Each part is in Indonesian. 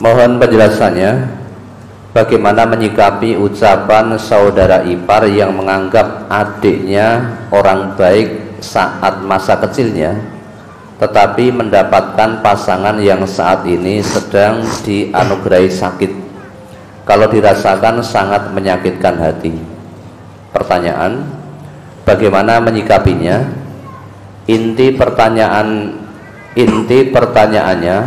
Mohon penjelasannya, bagaimana menyikapi ucapan saudara ipar yang menganggap adiknya orang baik saat masa kecilnya, tetapi mendapatkan pasangan yang saat ini sedang dianugerahi sakit. Kalau dirasakan sangat menyakitkan hati. Pertanyaan, bagaimana menyikapinya? Inti pertanyaannya,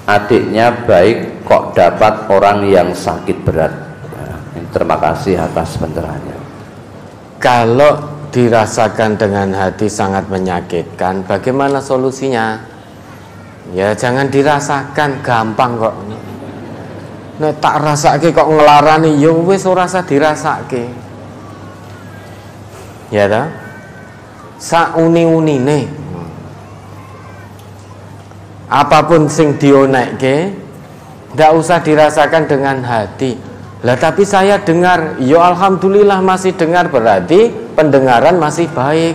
adiknya baik kok dapat orang yang sakit berat. Terima kasih atas pencerahannya. Kalau dirasakan dengan hati sangat menyakitkan, bagaimana solusinya? Ya jangan dirasakan, gampang kok. Nek tak rasake kok ngelarani, ya wis ora usah dirasake. Ya ta? Sauni-unine. Apapun sing dionekke ndak usah dirasakan dengan hati. Lah tapi saya dengar, ya alhamdulillah masih dengar, berarti pendengaran masih baik.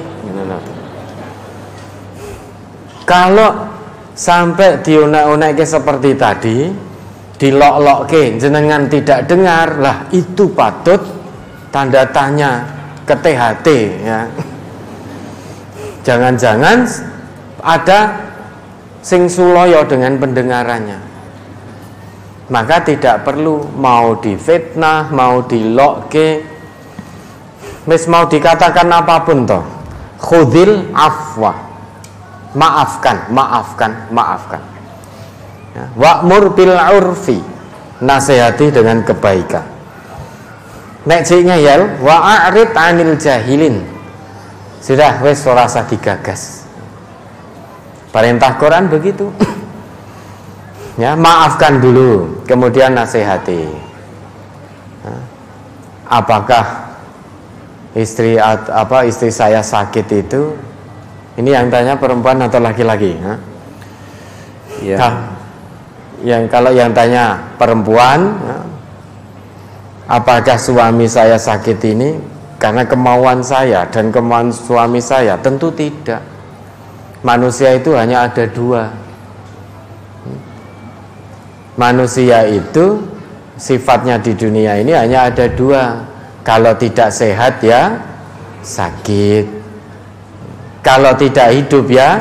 Kalau sampai dionek-onekke seperti tadi, dilok-lokke jenengan tidak dengar, lah itu patut tanda tanya ke THT ya. Jangan-jangan ada sing suloyo dengan pendengarannya. Maka tidak perlu mau difitnah, mau dilokke, wis mau dikatakan apapun toh. Khudil afwa. Maafkan. Ya. Wa'mur bil urfi. Nasihati dengan kebaikan. Nek jek ngeyel, wa'arid anil jahilin. Sudah wis ora usah digagas. Perintah Quran begitu. Ya, maafkan dulu, kemudian nasihati. Apakah istri saya sakit itu? Ini yang tanya perempuan atau laki-laki? Ya. Kalau yang tanya perempuan, apakah suami saya sakit ini karena kemauan saya dan kemauan suami saya? Tentu tidak. Manusia itu hanya ada dua. Manusia itu sifatnya di dunia ini hanya ada dua. Kalau tidak sehat ya sakit, kalau tidak hidup ya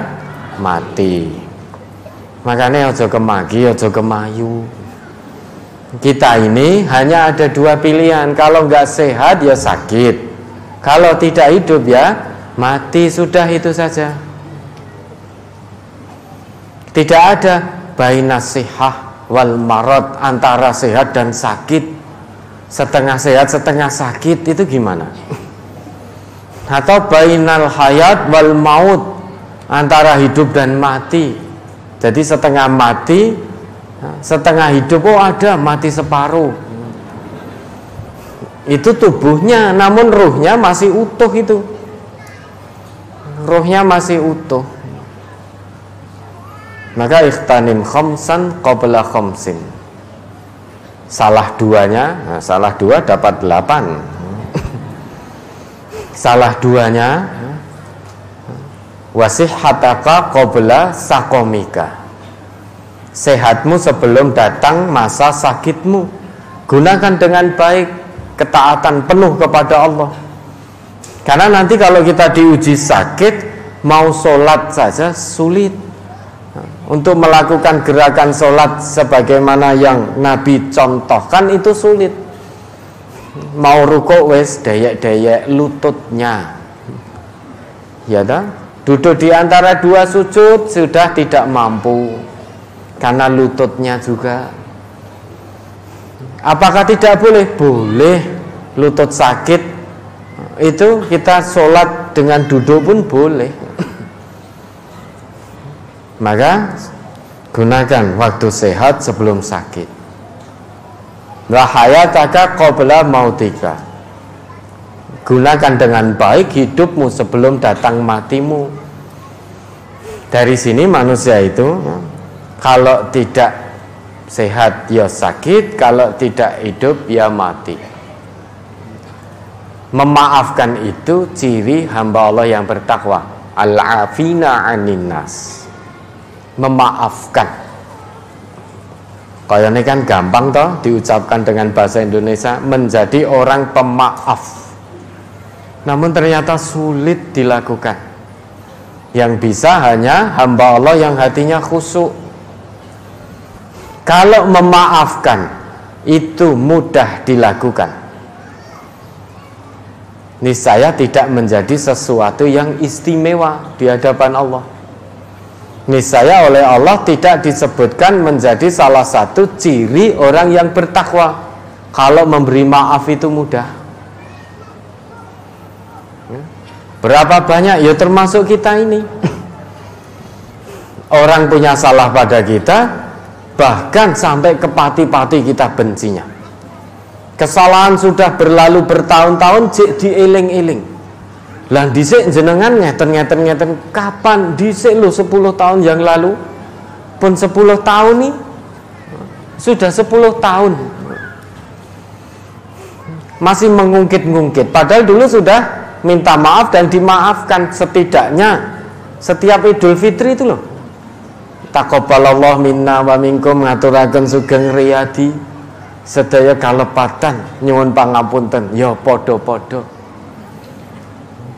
mati. Makanya ojo kemaki, ojo kemayu. Kita ini hanya ada dua pilihan. Kalau nggak sehat ya sakit, kalau tidak hidup ya mati. Sudah itu saja. Tidak ada bainas sihah wal marad, antara sehat dan sakit. Setengah sehat setengah sakit itu gimana? Atau bainal hayat wal maut, antara hidup dan mati. Jadi setengah mati, setengah hidup. Oh ada mati separuh. Itu tubuhnya, namun ruhnya masih utuh itu. Ruhnya masih utuh. Maka ikhtanim khamsan qabla khamsin. Salah duanya, salah dua dapat 8. Salah duanya, wasihhataka qabla saqamika. Sehatmu sebelum datang masa sakitmu. Gunakan dengan baik, ketaatan penuh kepada Allah. Karena nanti kalau kita diuji sakit, mau sholat saja sulit. Untuk melakukan gerakan sholat sebagaimana yang Nabi contohkan itu sulit. Mau rukuk wes dayek-dayek lututnya. Ya dah, duduk di antara dua sujud sudah tidak mampu karena lututnya juga. Apakah tidak boleh? Boleh. Lutut sakit itu kita sholat dengan duduk pun boleh. Maka gunakan waktu sehat sebelum sakit. Wa hayataka qabla mautika. Gunakan dengan baik hidupmu sebelum datang matimu. Dari sini manusia itu kalau tidak sehat ya sakit, kalau tidak hidup ya mati. Memaafkan itu ciri hamba Allah yang bertakwa. Al-afina 'anin nas. Memaafkan. Kayaknya kan gampang toh diucapkan dengan bahasa Indonesia, menjadi orang pemaaf. Namun ternyata sulit dilakukan. Yang bisa hanya hamba Allah yang hatinya khusyuk. Kalau memaafkan itu mudah dilakukan, niscaya tidak menjadi sesuatu yang istimewa di hadapan Allah. Niscaya oleh Allah tidak disebutkan menjadi salah satu ciri orang yang bertakwa. Kalau memberi maaf itu mudah. Berapa banyak? Ya termasuk kita ini. Orang punya salah pada kita, bahkan sampai ke pati-pati kita bencinya. Kesalahan sudah berlalu bertahun-tahun, jek dieling-eling. Lah dhisik jenengan ngeten kapan dhisik lho 10 tahun yang lalu. Pun 10 tahun nih. Sudah 10 tahun. Masih mengungkit-ngungkit. Padahal dulu sudah minta maaf dan dimaafkan setidaknya setiap Idul Fitri itu loh. Taqabbalallahu minna wa minkum ngaturaken sugeng riyadi sedaya kalepatan nyuwun pangapunten ya padha-padha.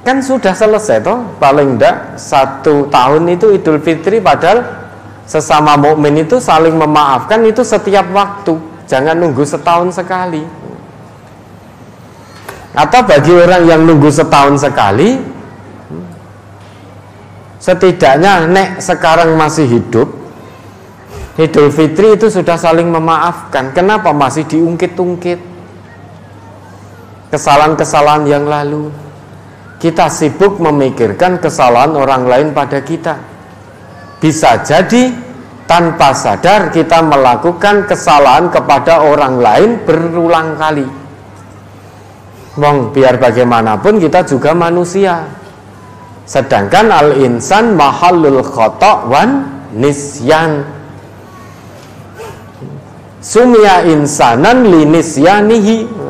Kan sudah selesai toh, paling enggak 1 tahun itu Idul Fitri, padahal sesama mukmin itu saling memaafkan itu setiap waktu, jangan nunggu setahun sekali. Atau bagi orang yang nunggu setahun sekali, setidaknya nek sekarang masih hidup, Idul Fitri itu sudah saling memaafkan. Kenapa masih diungkit-ungkit kesalahan-kesalahan yang lalu? Kita sibuk memikirkan kesalahan orang lain pada kita. Bisa jadi tanpa sadar kita melakukan kesalahan kepada orang lain berulang kali. Wong biar bagaimanapun kita juga manusia. Sedangkan al-insan mahallul khata' wan nisyan. Sumya insanan linisyanihi.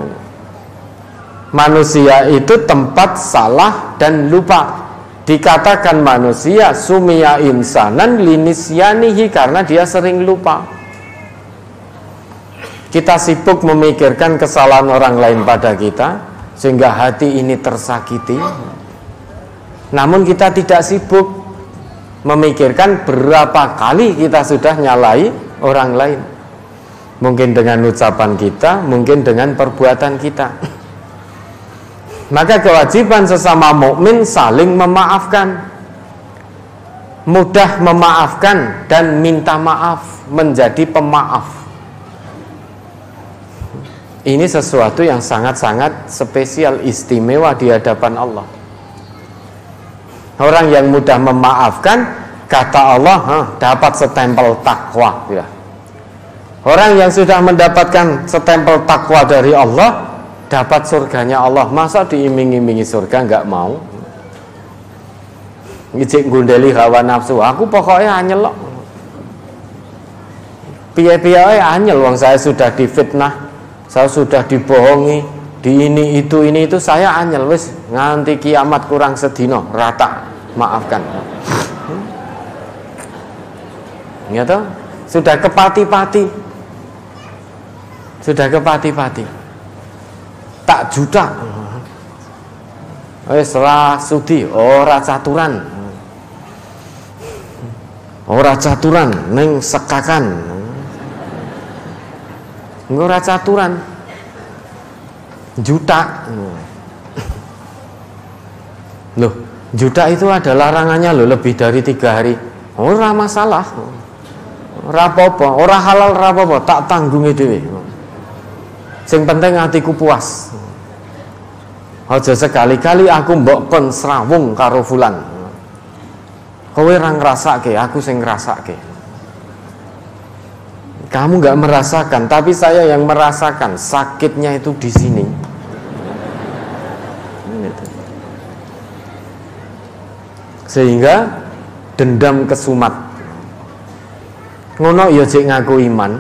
Manusia itu tempat salah dan lupa. Dikatakan manusia sumya insanan linisyanihi karena dia sering lupa. Kita sibuk memikirkan kesalahan orang lain pada kita sehingga hati ini tersakiti. Namun kita tidak sibuk memikirkan berapa kali kita sudah nyalai orang lain. Mungkin dengan ucapan kita, mungkin dengan perbuatan kita. Maka kewajiban sesama mukmin saling memaafkan. Mudah memaafkan dan minta maaf, menjadi pemaaf. Ini sesuatu yang sangat-sangat spesial, istimewa di hadapan Allah. Orang yang mudah memaafkan, kata Allah, dapat setempel takwa. Ya. Orang yang sudah mendapatkan setempel takwa dari Allah, dapat surganya Allah. Masa diiming-imingi surga nggak mau? Ngijik ngundeli hawa nafsu. Aku pokoknya anyel loh. Piye-piye anyel, wong saya sudah difitnah, saya sudah dibohongi, di ini itu saya anyel wis nganti kiamat kurang sedino rata maafkan. Ya toh? Sudah kepati-pati. Sudah kepati-pati. Tak juta. Wis ora sudi, ora caturan. Ora caturan ning sekakan. Ora caturan. Juta. Loh, juta itu ada larangannya loh, lebih dari 3 hari. Ora masalah. Ora apa-apa, ora halal ora apa-apa, tak tanggungi dhewe. Sing penting hatiku puas. Aja sekali-kali aku mbok kon srawung karo fulan. Kowe ora ngrasake, aku sing ngrasake. Kamu nggak merasakan, tapi saya yang merasakan. Sakitnya itu di sini. Sehingga dendam kesumat. Ngono ya jek ngaku iman.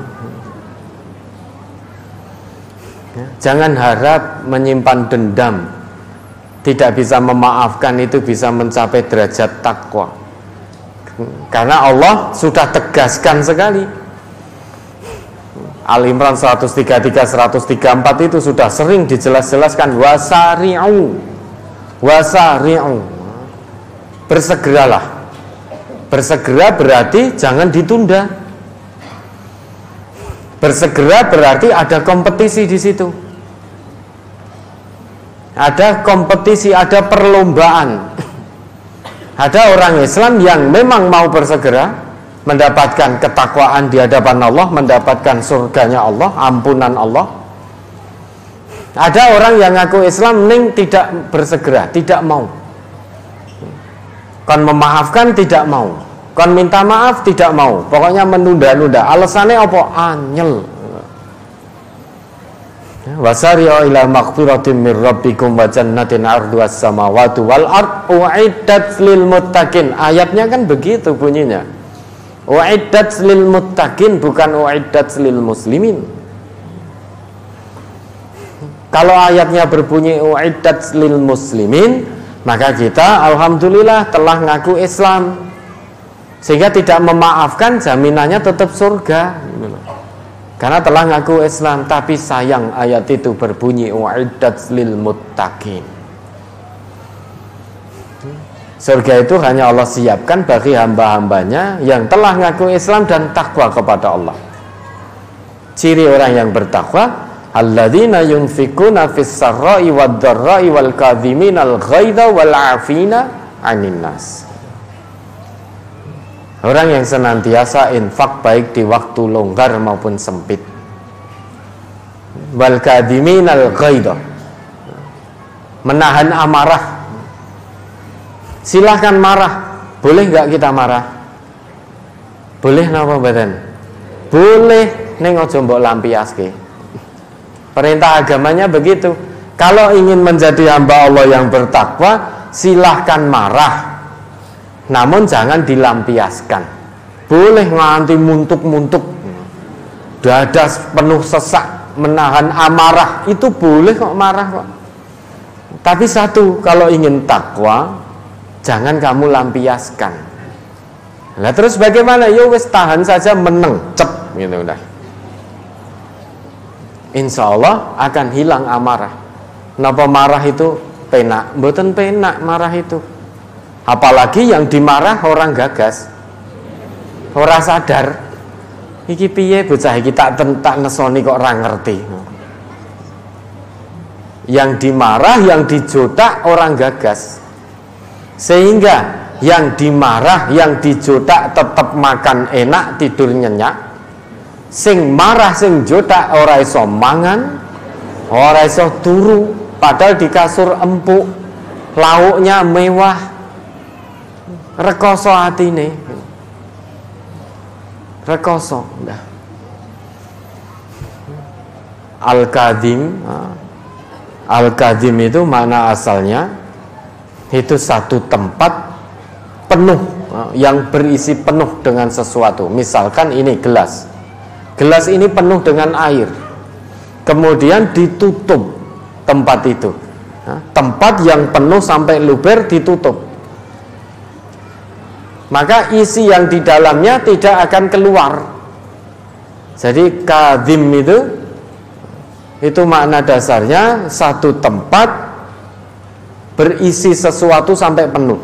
Jangan harap menyimpan dendam tidak bisa memaafkan itu bisa mencapai derajat takwa. Karena Allah sudah tegaskan sekali. Al-Imran 133, 134 itu sudah sering dijelas-jelaskan, wasari'u, bersegeralah. Bersegera berarti jangan ditunda. Bersegera berarti ada kompetisi di situ. Ada kompetisi, ada perlombaan. Ada orang Islam yang memang mau bersegera mendapatkan ketakwaan di hadapan Allah, mendapatkan surganya Allah, ampunan Allah. Ada orang yang ngaku Islam ning tidak bersegera, tidak mau. Kon memaafkan tidak mau, kon minta maaf tidak mau, pokoknya menunda-nunda. Alasannya apa? Anyel. Wasari'u ila maghfiratin mir rabbikum wa jannatin 'arduhas samawati wal ard u'iddat lil muttaqin. Ayatnya kan begitu bunyinya. U'iddat lil muttaqin, bukan u'iddat lil muslimin. Kalau ayatnya berbunyi u'iddat lil muslimin, maka kita alhamdulillah telah ngaku Islam, sehingga tidak memaafkan jaminannya tetap surga. Karena telah ngaku Islam. Tapi sayang ayat itu berbunyi u'iddat lil muttaqin. Surga itu hanya Allah siapkan bagi hamba-hambanya yang telah ngaku Islam dan takwa kepada Allah. Ciri orang yang bertakwa, alladzina yunfikuna fis sarra'i wad dharra'i wal kadhiminal ghaidha wal 'afina 'anil nas. Orang yang senantiasa infak baik di waktu longgar maupun sempit. Wal kadhiminal ghaidha, menahan amarah. Silahkan marah. Boleh nggak kita marah? Boleh napa mboten? Boleh, ning aja mbok lampiaske. Perintah agamanya begitu. Kalau ingin menjadi hamba Allah yang bertakwa, silahkan marah, namun jangan dilampiaskan. Boleh nganti muntuk-muntuk, dada penuh sesak, menahan amarah, itu boleh kok marah kok. Tapi satu, kalau ingin takwa, jangan kamu lampiaskan. Nah terus bagaimana? Ya wis tahan saja, meneng, cep gitu udah. Insya Allah akan hilang amarah. Napa marah itu penak? Mboten penak marah itu. Apalagi yang dimarah orang gagas, ora sadar. Iki piye bocah iki tak nesoni kok ora ngerti. Yang dimarah, yang dijodak orang gagas. Sehingga yang dimarah, yang dijodak tetap makan enak, tidur nyenyak. Sing marah, sing jodak ora iso mangan, ora iso turu, padahal di kasur empuk, lauknya mewah. Rekoso atine, rekoso. Al-Kadhim itu mana asalnya? Itu satu tempat penuh, yang berisi penuh dengan sesuatu. Misalkan ini gelas. Gelas ini penuh dengan air. Kemudian ditutup tempat itu. Tempat yang penuh sampai luber ditutup. Maka isi yang di dalamnya tidak akan keluar. Jadi kadhim itu makna dasarnya satu tempat berisi sesuatu sampai penuh.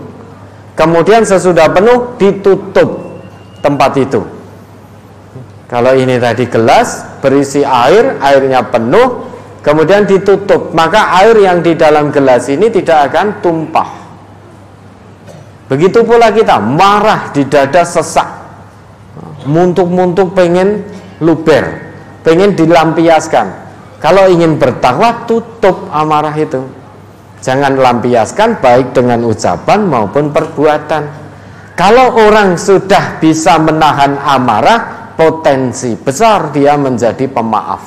Kemudian sesudah penuh ditutup tempat itu. Kalau ini tadi gelas berisi air, airnya penuh, kemudian ditutup, maka air yang di dalam gelas ini tidak akan tumpah. Begitu pula kita marah, di dada sesak, muntuk-muntuk pengen luber, pengen dilampiaskan. Kalau ingin bertakwa, tutup amarah itu. Jangan lampiaskan baik dengan ucapan maupun perbuatan. Kalau orang sudah bisa menahan amarah, potensi besar dia menjadi pemaaf.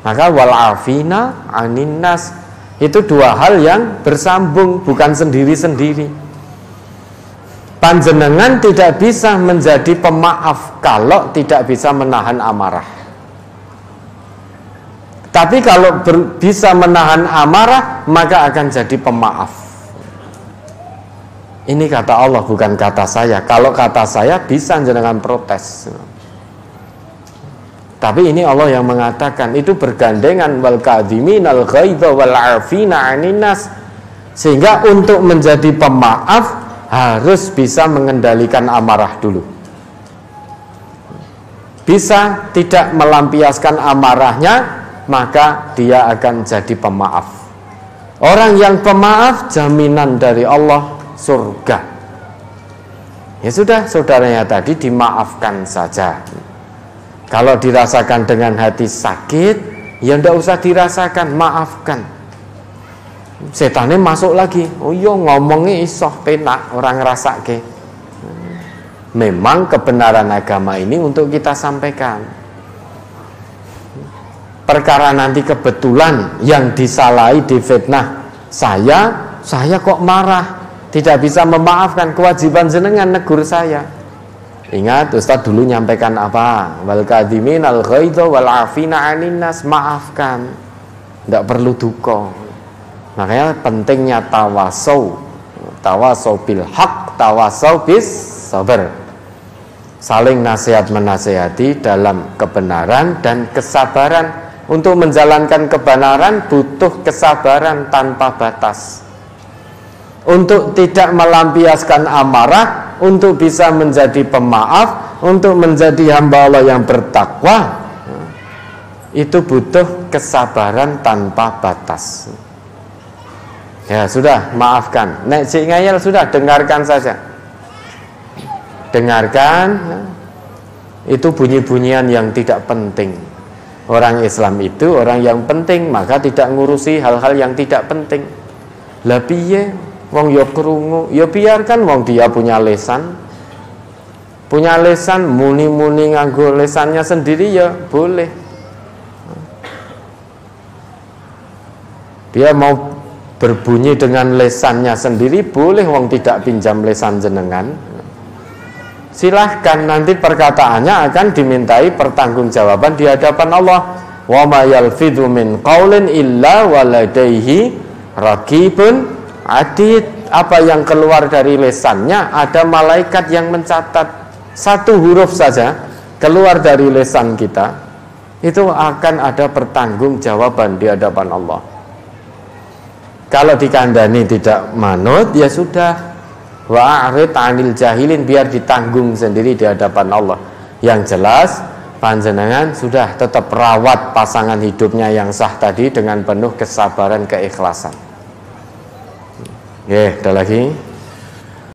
Maka wal afina anin nas, itu dua hal yang bersambung, bukan sendiri-sendiri. Panjenengan tidak bisa menjadi pemaaf kalau tidak bisa menahan amarah. Tapi kalau bisa menahan amarah, maka akan jadi pemaaf. Ini kata Allah, bukan kata saya. Kalau kata saya bisa jenengan protes. Tapi ini Allah yang mengatakan, itu bergandengan wal kadhiminal ghaidha wal 'afina 'anil nas. Sehingga untuk menjadi pemaaf harus bisa mengendalikan amarah dulu. Bisa tidak melampiaskan amarahnya, maka dia akan jadi pemaaf. Orang yang pemaaf, jaminan dari Allah surga. Ya sudah, saudaranya tadi dimaafkan saja. Kalau dirasakan dengan hati sakit, ya ndak usah dirasakan, maafkan. Setannya masuk lagi. Oh iya, ngomongnya isoh penak, orang ngerasake. Memang kebenaran agama ini untuk kita sampaikan. Perkara nanti kebetulan yang disalahi, difitnah saya kok marah, tidak bisa memaafkan, kewajiban jenengan negur saya. Ingat Ustaz dulu nyampaikan apa? Wal kadhiminal ghaidha wal 'afina 'anil nas, maafkan. Tidak perlu duka. Makanya pentingnya tawasau bil haq, tawasau bis sabar. Saling nasihat menasihati dalam kebenaran dan kesabaran. Untuk menjalankan kebenaran butuh kesabaran tanpa batas. Untuk tidak melampiaskan amarah, untuk bisa menjadi pemaaf, untuk menjadi hamba Allah yang bertakwa, itu butuh kesabaran tanpa batas. Ya sudah, maafkan. Nek cik ngayal sudah, dengarkan saja. Dengarkan. Itu bunyi-bunyian yang tidak penting. Orang Islam itu orang yang penting, maka tidak ngurusi hal-hal yang tidak penting. Lah piye wong ya krungu, ya biarkan wong dia punya lesan. Punya lesan, muni-muni nganggo lesannya sendiri ya boleh. Dia mau berbunyi dengan lesannya sendiri boleh, wong tidak pinjam lesan jenengan. Silahkan, nanti perkataannya akan dimintai pertanggungjawaban di hadapan Allah. Wa ma yalfidhu min qaulin illa waladaihi raqibun atid. Apa yang keluar dari lesannya ada malaikat yang mencatat. Satu huruf saja keluar dari lesan kita, itu akan ada pertanggungjawaban di hadapan Allah. Kalau dikandani tidak manut, ya sudah, wa'arid 'anil jahilin, biar ditanggung sendiri di hadapan Allah. Yang jelas panjenengan sudah tetap rawat pasangan hidupnya yang sah tadi dengan penuh kesabaran, keikhlasan. Ada lagi?